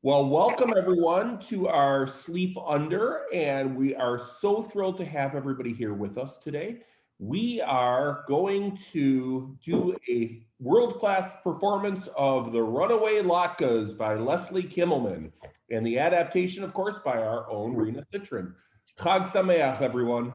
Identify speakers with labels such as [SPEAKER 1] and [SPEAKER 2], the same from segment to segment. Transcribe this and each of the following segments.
[SPEAKER 1] Well, welcome everyone to our Sleep Under, and we are so thrilled to have everybody here with us today. We are going to do a world-class performance of The Runaway Latkes by Leslie Kimmelman, and the adaptation, of course, by our own Rena Citrin. Chag Sameach, everyone.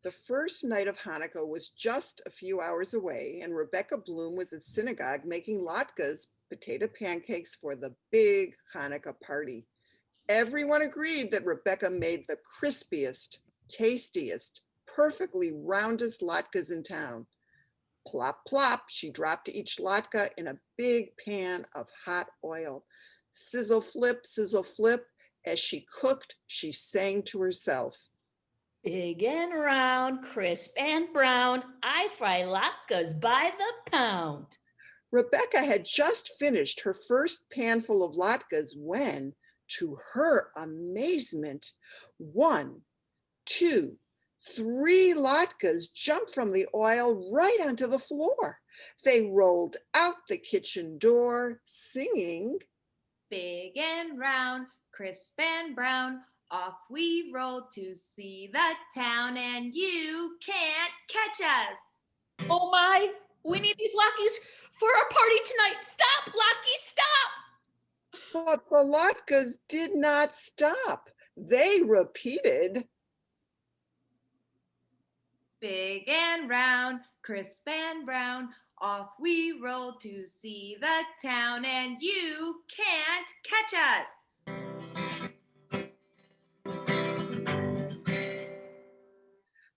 [SPEAKER 2] The first night of Hanukkah was just a few hours away, and Rebecca Bloom was at synagogue making latkes, potato pancakes, for the big Hanukkah party. Everyone agreed that Rebecca made the crispiest, tastiest, perfectly roundest latkes in town. Plop, plop, she dropped each latke in a big pan of hot oil. Sizzle, flip, as she cooked, she sang to herself.
[SPEAKER 3] Big and round, crisp and brown, I fry latkes by the pound.
[SPEAKER 2] Rebecca had just finished her first panful of latkes when, to her amazement, 1, 2, 3 latkes jumped from the oil right onto the floor. They rolled out the kitchen door, singing,
[SPEAKER 4] big and round, crisp and brown, off we roll to see the town, and you can't catch us.
[SPEAKER 3] Oh my, we need these latkes for our party tonight. Stop, latkes, stop!
[SPEAKER 2] But the latkes did not stop. They repeated,
[SPEAKER 4] big and round, crisp and brown, off we roll to see the town, and you can't catch us.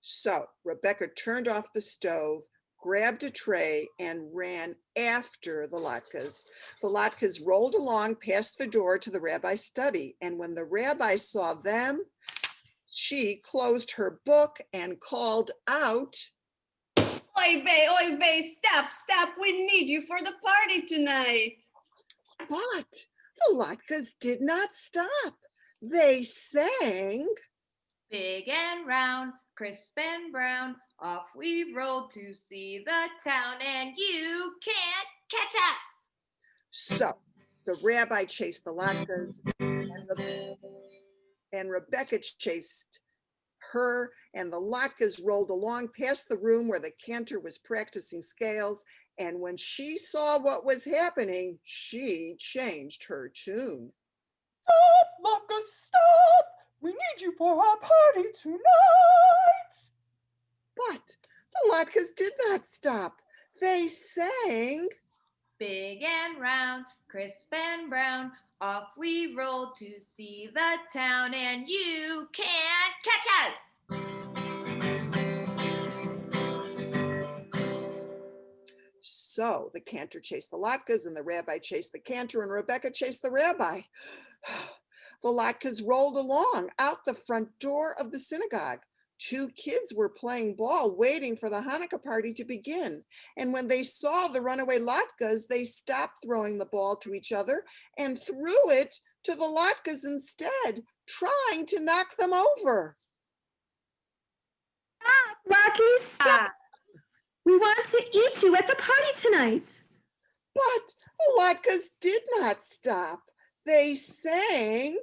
[SPEAKER 2] So Rebecca turned off the stove, grabbed a tray, and ran after the latkes. The latkes rolled along past the door to the rabbi's study, and when the rabbi saw them, she closed her book and called out,
[SPEAKER 5] Oy vey, stop, we need you for the party tonight.
[SPEAKER 2] But the latkes did not stop. They sang,
[SPEAKER 4] big and round, crisp and brown, off we roll to see the town, and you can't catch us.
[SPEAKER 2] So the rabbi chased the latkes, and Rebecca chased her, and the latkes rolled along past the room where the cantor was practicing scales. And when she saw what was happening, she changed her tune.
[SPEAKER 6] Stop, latkes, stop! We need you for our party tonight.
[SPEAKER 2] But the latkes did not stop. They sang,
[SPEAKER 4] big and round, crisp and brown, off we roll to see the town, and you can't catch us.
[SPEAKER 2] So the cantor chased the latkes, and the rabbi chased the cantor, and Rebecca chased the rabbi. The latkes rolled along out the front door of the synagogue. 2 kids were playing ball, waiting for the Hanukkah party to begin. And when they saw the runaway latkes, they stopped throwing the ball to each other and threw it to the latkes instead, trying to knock them over.
[SPEAKER 7] Stop, Rocky, stop! We want to eat you at the party tonight.
[SPEAKER 2] But the latkes did not stop. They sang,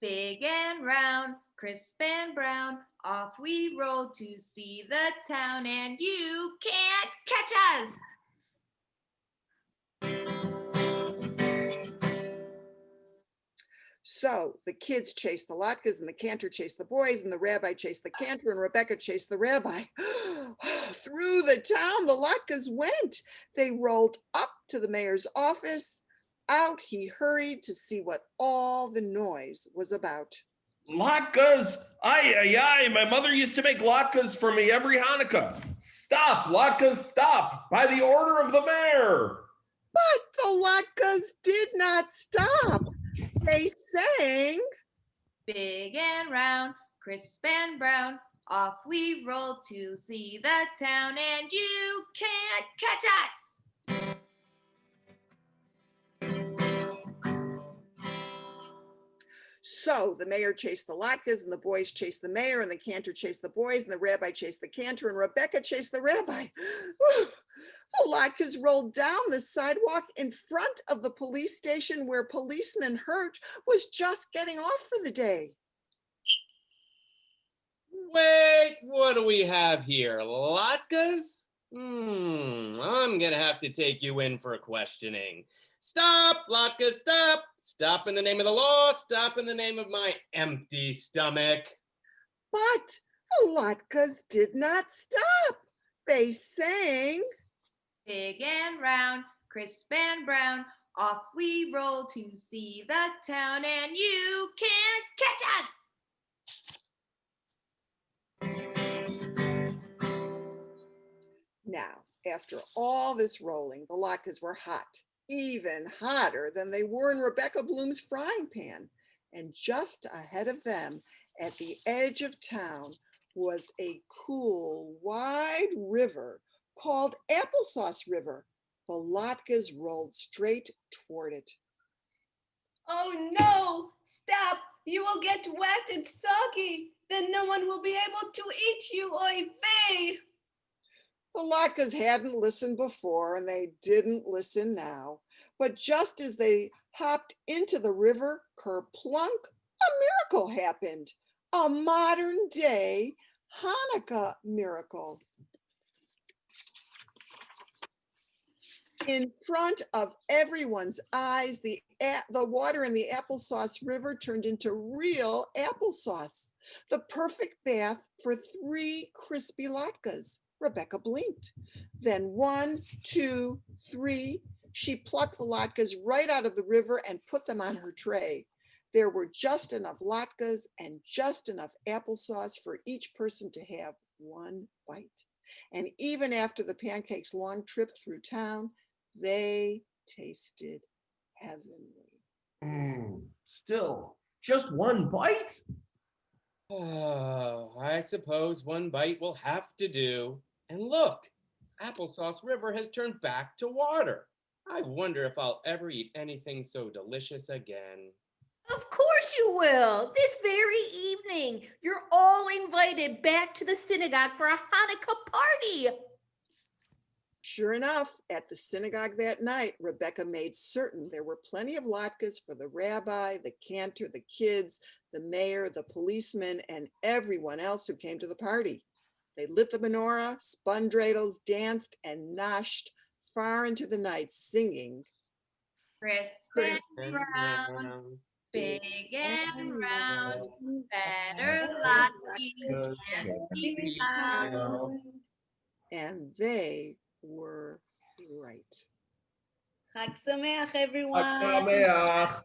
[SPEAKER 4] big and round, crisp and brown, off we roll to see the town, and you can't catch us.
[SPEAKER 2] So the kids chased the latkes, and the cantor chased the boys, and the rabbi chased the cantor, and Rebecca chased the rabbi. Through the town the latkes went. They rolled up to the mayor's office. Out he hurried to see what all the noise was about.
[SPEAKER 1] Latkes! Ay, my mother used to make latkes for me every Hanukkah. Stop, latkes, stop, by the order of the mayor.
[SPEAKER 2] But the latkes did not stop. They sang,
[SPEAKER 4] big and round, crisp and brown, off we roll to see the town, and you can't catch us.
[SPEAKER 2] So the mayor chased the latkes, and the boys chased the mayor, and the cantor chased the boys, and the rabbi chased the cantor, and Rebecca chased the rabbi. The latkes rolled down the sidewalk in front of the police station where policeman Hurt was just getting off for the day.
[SPEAKER 8] Wait, what do we have here? Latkes? I'm gonna have to take you in for questioning. Stop, Latkes, stop! Stop in the name of the law, stop in the name of my empty stomach.
[SPEAKER 2] But the latkes did not stop. They sang,
[SPEAKER 4] Big and round, crisp and brown, off we roll to see the town, and you can't catch us!
[SPEAKER 2] Now, after all this rolling, the latkes were hot, even hotter than they were in Rebecca Bloom's frying pan. And just ahead of them, at the edge of town, was a cool, wide river called Applesauce River. The latkes rolled straight toward it.
[SPEAKER 5] Oh no, stop. You will get wet and soggy. Then no one will be able to eat you, oy vey.
[SPEAKER 2] The latkes hadn't listened before, and they didn't listen now. But just as they hopped into the river, kerplunk, a miracle happened. A modern day Hanukkah miracle. In front of everyone's eyes, the water in the applesauce river turned into real applesauce. The perfect bath for 3 crispy latkes. Rebecca blinked. Then 1, 2, 3, she plucked the latkes right out of the river and put them on her tray. There were just enough latkes and just enough applesauce for each person to have 1 bite. And even after the pancakes' long trip through town, they tasted heavenly.
[SPEAKER 1] Still, just 1 bite?
[SPEAKER 8] Oh, I suppose 1 bite will have to do. And look, Applesauce River has turned back to water. I wonder if I'll ever eat anything so delicious again.
[SPEAKER 3] Of course you will. This very evening, you're all invited back to the synagogue for a Hanukkah party.
[SPEAKER 2] Sure enough, at the synagogue that night, Rebecca made certain there were plenty of latkes for the rabbi, the cantor, the kids, the mayor, the policeman, and everyone else who came to the party. They lit the menorah, spun dreidels, danced, and noshed far into the night, singing,
[SPEAKER 4] Crisp and brown, big and round, better latkes can be found.
[SPEAKER 2] and they were right.
[SPEAKER 5] Chag Sameach, everyone.
[SPEAKER 1] Sameach.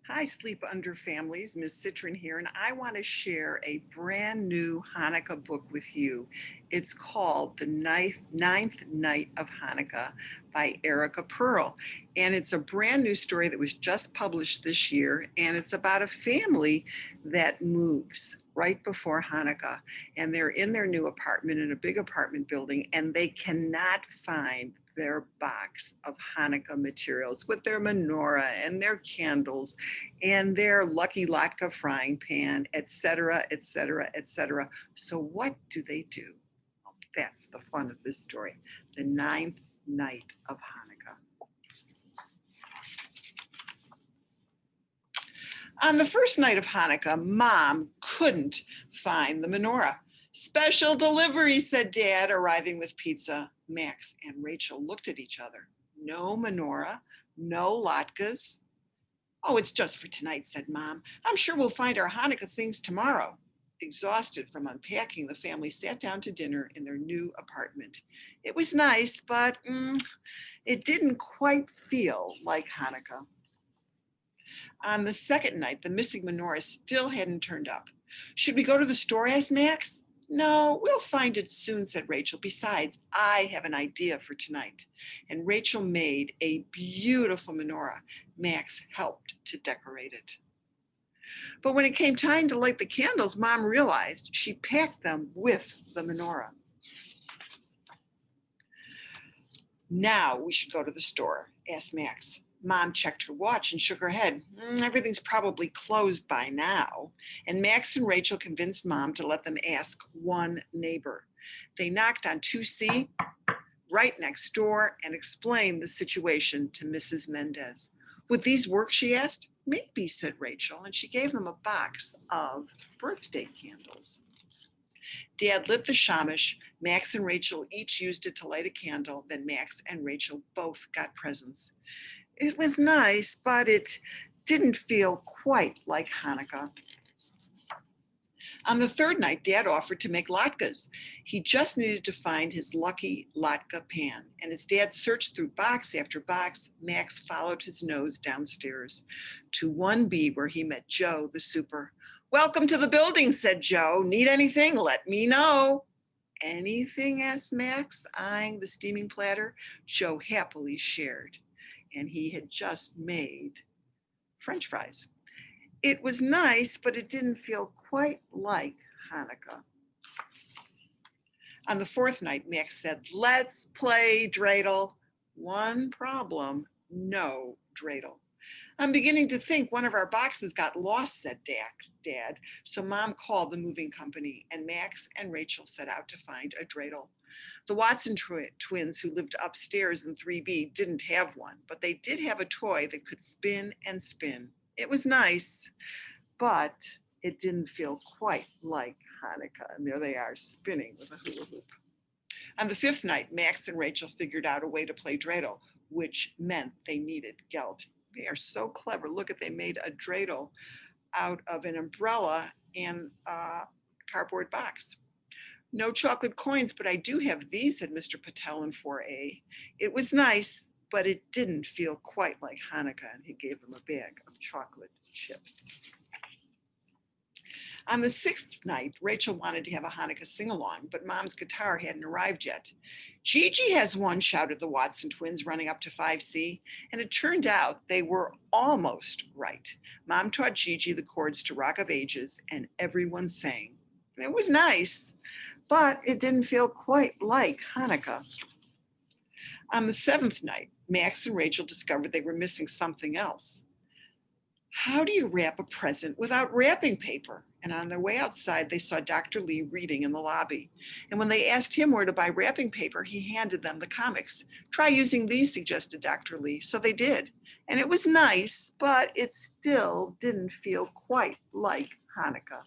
[SPEAKER 2] Hi, Sleep Under families, Ms. Citron here, and I want to share a brand new Hanukkah book with you. It's called The Ninth Night of Hanukkah by Erica Pearl, and it's a brand new story that was just published this year, and it's about a family that moves right before Hanukkah, and they're in their new apartment in a big apartment building, and they cannot find their box of Hanukkah materials with their menorah and their candles and their Lucky Latke frying pan, etc., etc., etc. So what do they do? Well, that's the fun of this story. The ninth night of Hanukkah. On the first night of Hanukkah, Mom couldn't find the menorah. Special delivery, said Dad, arriving with pizza. Max and Rachel looked at each other. No menorah, no latkes. Oh, it's just for tonight, said Mom. I'm sure we'll find our Hanukkah things tomorrow. Exhausted from unpacking, the family sat down to dinner in their new apartment. It was nice, but it didn't quite feel like Hanukkah. On the second night, the missing menorah still hadn't turned up. Should we go to the store, asked Max. No, we'll find it soon, said Rachel. Besides, I have an idea for tonight. And Rachel made a beautiful menorah. Max helped to decorate it. But when it came time to light the candles, Mom realized she packed them with the menorah. Now we should go to the store, asked Max. Mom checked her watch and shook her head. Everything's probably closed by now. And Max and Rachel convinced Mom to let them ask one neighbor. They knocked on 2C right next door and explained the situation to Mrs. Mendez. Would these work, she asked. Maybe, said Rachel, and she gave them a box of birthday candles. Dad lit the shamash. Max and Rachel each used it to light a candle. Then Max and Rachel both got presents. It was nice, but it didn't feel quite like Hanukkah. On the third night, Dad offered to make latkes. He just needed to find his lucky latke pan. And as Dad searched through box after box, Max followed his nose downstairs to 1B, where he met Joe, the super. Welcome to the building, said Joe. Need anything? Let me know. Anything? Asked Max, eyeing the steaming platter Joe happily shared. And he had just made French fries. It was nice, but it didn't feel quite like Hanukkah. On the fourth night, Max said, let's play dreidel. One problem, no dreidel. I'm beginning to think one of our boxes got lost, said Dad. So Mom called the moving company, and Max and Rachel set out to find a dreidel. The Watson twins, who lived upstairs in 3B, didn't have one, but they did have a toy that could spin and spin. It was nice, but it didn't feel quite like Hanukkah. And there they are, spinning with a hula hoop. On the fifth night, Max and Rachel figured out a way to play dreidel, which meant they needed gelt. They are so clever. Look at, they made a dreidel out of an umbrella and a cardboard box. No chocolate coins, but I do have these, said Mr. Patel in 4A. It was nice, but it didn't feel quite like Hanukkah, and he gave them a bag of chocolate chips. On the sixth night, Rachel wanted to have a Hanukkah sing-along, but Mom's guitar hadn't arrived yet. Gigi has one, shouted the Watson twins, running up to 5C, and it turned out they were almost right. Mom taught Gigi the chords to Rock of Ages, and everyone sang. It was nice, but it didn't feel quite like Hanukkah. On the seventh night, Max and Rachel discovered they were missing something else. How do you wrap a present without wrapping paper? And on their way outside, they saw Dr. Lee reading in the lobby. And when they asked him where to buy wrapping paper, he handed them the comics. Try using these, suggested Dr. Lee. So they did. And it was nice, but it still didn't feel quite like Hanukkah.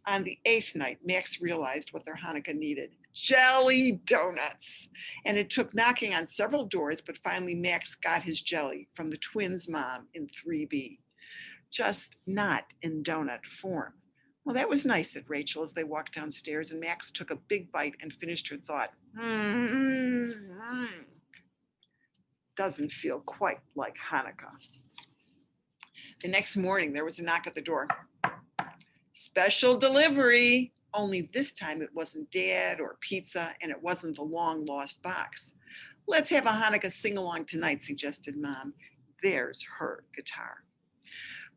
[SPEAKER 2] On the eighth night, Max realized what their Hanukkah needed. Jelly donuts. And it took knocking on several doors, but finally Max got his jelly from the twins' mom in 3B. Just not in donut form. Well, that was nice, said Rachel as they walked downstairs, and Max took a big bite and finished her thought. Doesn't feel quite like Hanukkah. The next morning, there was a knock at the door. Special delivery. Only this time it wasn't Dad or pizza, and it wasn't the long-lost box. Let's have a Hanukkah sing-along tonight, suggested Mom. There's her guitar.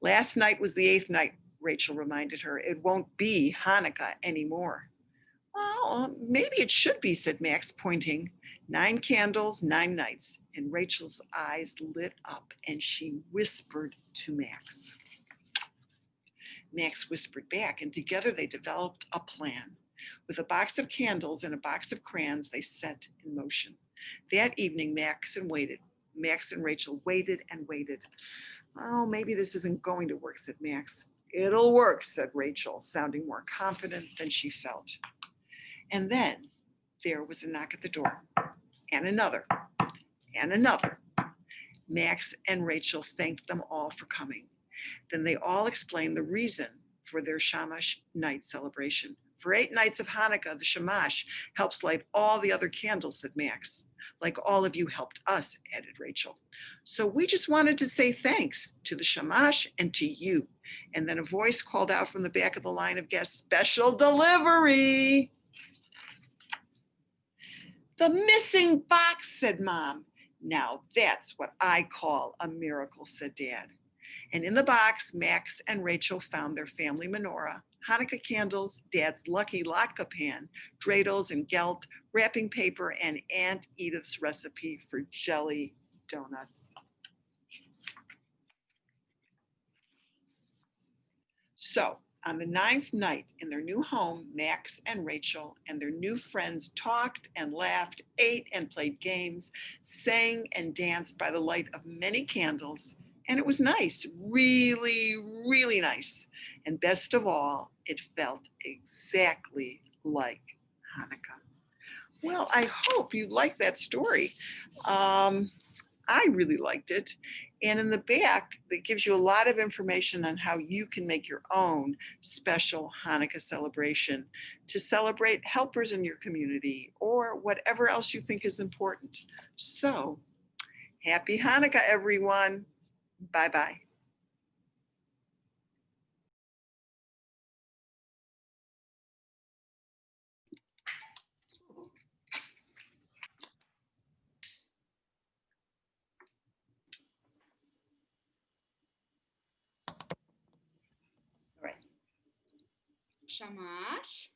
[SPEAKER 2] Last night was the eighth night, Rachel reminded her. It won't be Hanukkah anymore. Well, maybe it should be, said Max, pointing. 9 candles, 9 nights. And Rachel's eyes lit up, and she whispered to Max. Max whispered back, and together they developed a plan. With a box of candles and a box of crayons, they set in motion. That evening, Max and Rachel waited and waited. Oh, maybe this isn't going to work, said Max. It'll work, said Rachel, sounding more confident than she felt. And then there was a knock at the door, and another, and another. Max and Rachel thanked them all for coming. Then they all explained the reason for their Shamash night celebration. For 8 nights of Hanukkah, the Shamash helps light all the other candles, said Max. Like all of you helped us, added Rachel. So we just wanted to say thanks to the Shamash and to you. And then a voice called out from the back of the line of guests, special delivery. The missing box, said Mom. Now that's what I call a miracle, said Dad. And in the box, Max and Rachel found their family menorah, Hanukkah candles, Dad's lucky latke pan, dreidels and gelt, wrapping paper, and Aunt Edith's recipe for jelly donuts. So, on the 9th night in their new home, Max and Rachel and their new friends talked and laughed, ate and played games, sang and danced by the light of many candles. And it was nice, really, really nice. And best of all, it felt exactly like Hanukkah. Well, I hope you liked that story. I really liked it. And in the back, it gives you a lot of information on how you can make your own special Hanukkah celebration to celebrate helpers in your community or whatever else you think is important. So, happy Hanukkah, everyone. Bye-bye.
[SPEAKER 4] Shamash.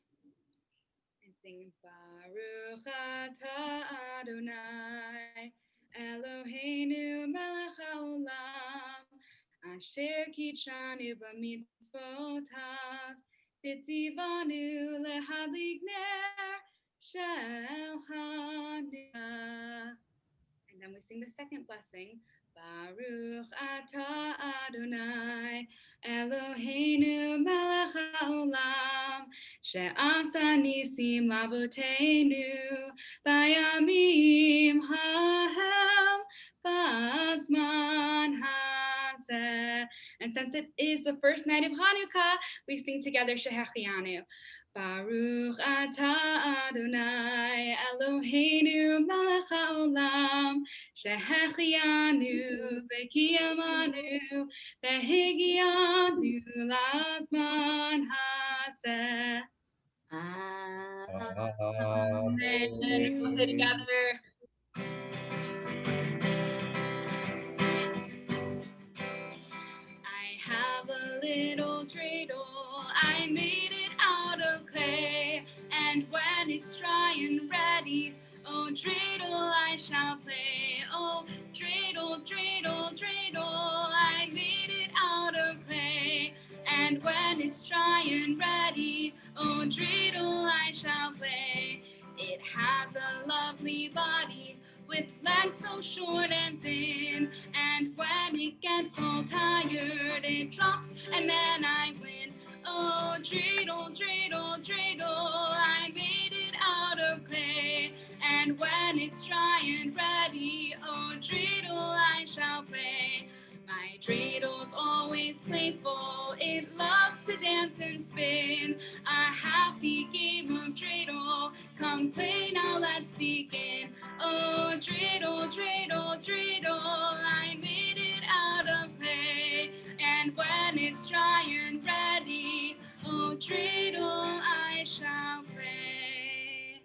[SPEAKER 4] And sing Baruch Atah Adonai Eloheinu melech haolam asher kitshanu b'mitzvotav v'tzivanu lehadlik ner shel Hanukkah. And then we sing the second blessing. Baruch Atah Adonai Eloheinu melech haolam she'asa nisim lavotenu bayamim hahem b'zman hazeh. And since it is the first night of Hanukkah, we sing together Shehechianu. Baruch Atah Adonai Eloheinu melech haolam shehechianu v'kiyamanu v'higianu lazman hazeh. Amen. We'll say together. I have a little dreidel, I made it out of clay, and when it's dry and ready, oh dreidel I shall play. Oh dreidel, dreidel, dreidel, I made it out of clay, and when it's dry and ready, oh dreidel I shall play. It has a lovely body with legs so short and thin, and when it gets all tired, it drops, and then I win. Oh, dreidel, dreidel, dreidel, I made it out of clay, and when it's dry and ready, oh, dreidel, I shall play. My dreidel's always playful, it loves to dance and spin. A happy game of dreidel, come play now, let's begin. Oh, dreidel, dreidel, dreidel, I made it out of clay, and when it's dry and ready, oh, dreidel, I shall play.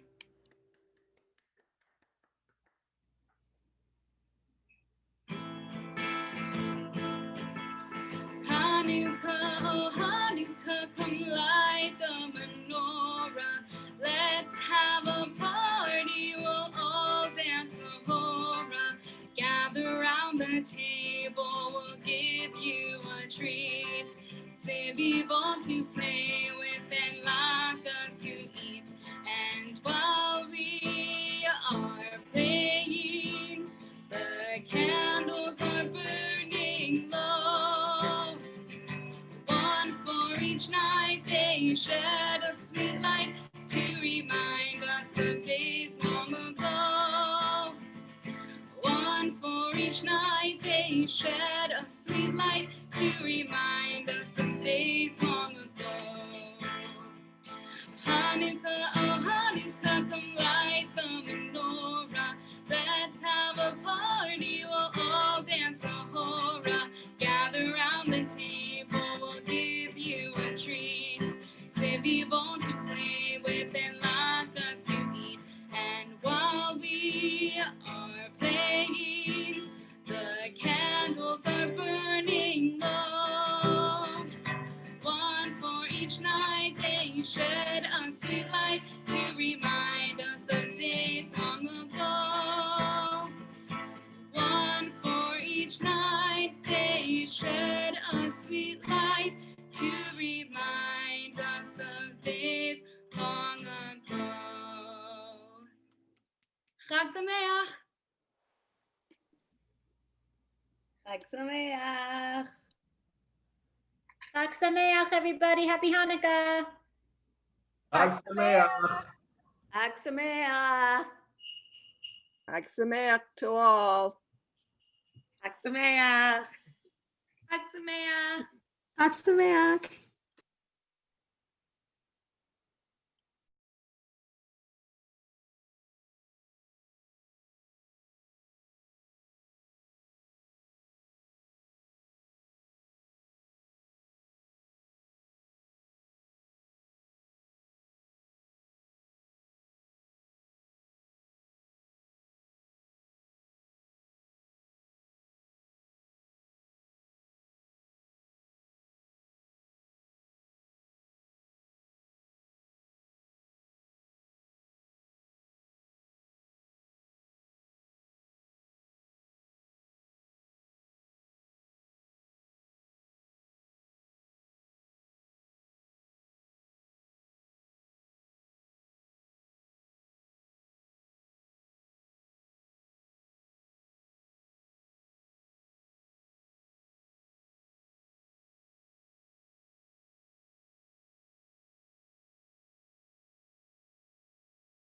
[SPEAKER 4] Hanukkah, oh Hanukkah, come light the menorah. Let's have a party, we'll all dance a hora. Gather round the table, we'll give you a treat. C'est vivant to play with and like us to eat. And while we are playing, the candles are burning low. One for each night they shed a sweet light to remind us of days long ago. One for each night they shed a sweet light to remind us of days long ago. Hanukkah, oh Hanukkah, come light the menorah. Let's have a party, we'll all dance a hora. Gather round the table, we'll give you a treat. C'est vivant to play with and like us to eat. And while we are playing, the candles are burning low. Chag Sameach.
[SPEAKER 5] Chag Sameach.
[SPEAKER 3] Chag Sameach, everybody. Happy Hanukkah.
[SPEAKER 1] Chag Sameach.
[SPEAKER 3] Chag Sameach.
[SPEAKER 2] Chag Sameach to all.
[SPEAKER 5] Chag Sameach.
[SPEAKER 4] Chag Sameach.
[SPEAKER 7] Chag Sameach.